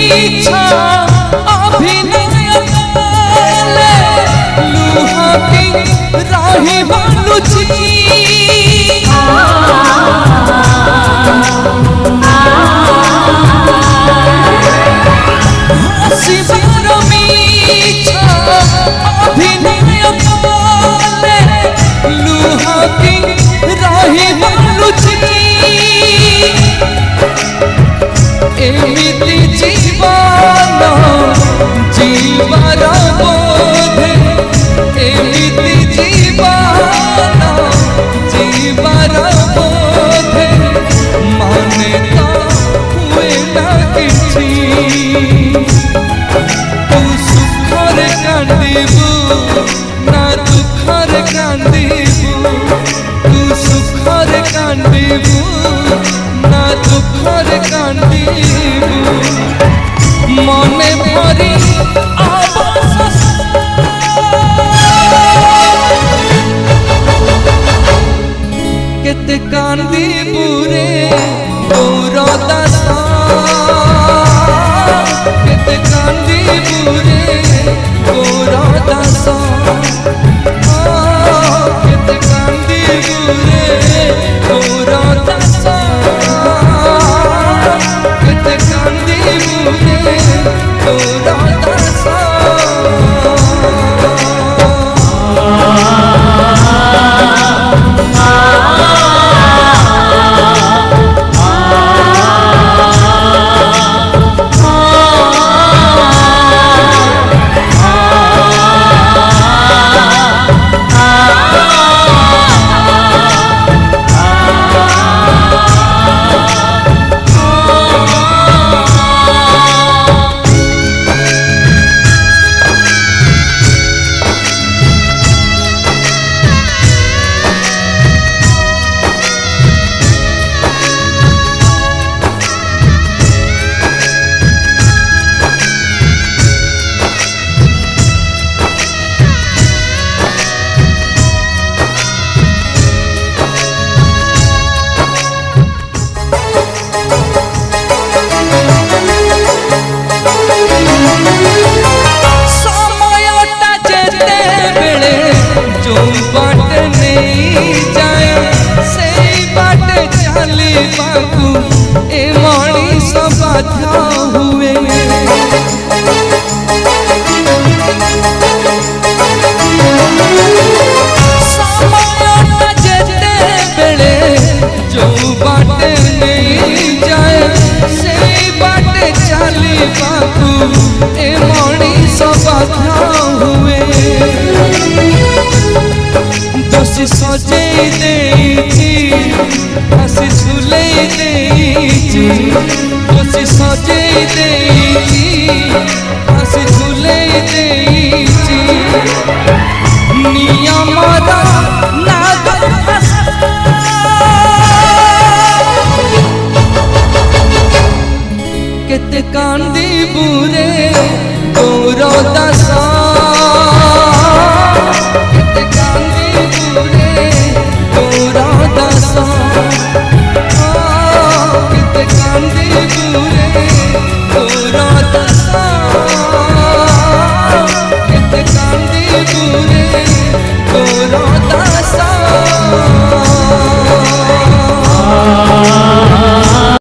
मीछा अभिनय काले लुहा की राही मानुची हसीबार मीछा अभिनय काले लुहा की राही मानुची एमिति जीवन जीवार बोधे एमिति जीवन जीवार बोधे माने तो हुए ना किसी तू सुखरे कांदीबू ना दुखरे कांदीबू तू सुखरे कांदीबू ना दुखरे कांदीबू मने भरी अवशेष केते कांदीबू रे गौरदास केते कांदीबू रे गौरदास केते कांदीबू रे गौरदास केते कांदीबू रे गौरदास हुए समय जेते बेले जो बाटे नहीं जाए से बाटे चली बाकू ए मनीष बाधा हुए दोषी सजे देची हसी झुले देची दोषी सजे देची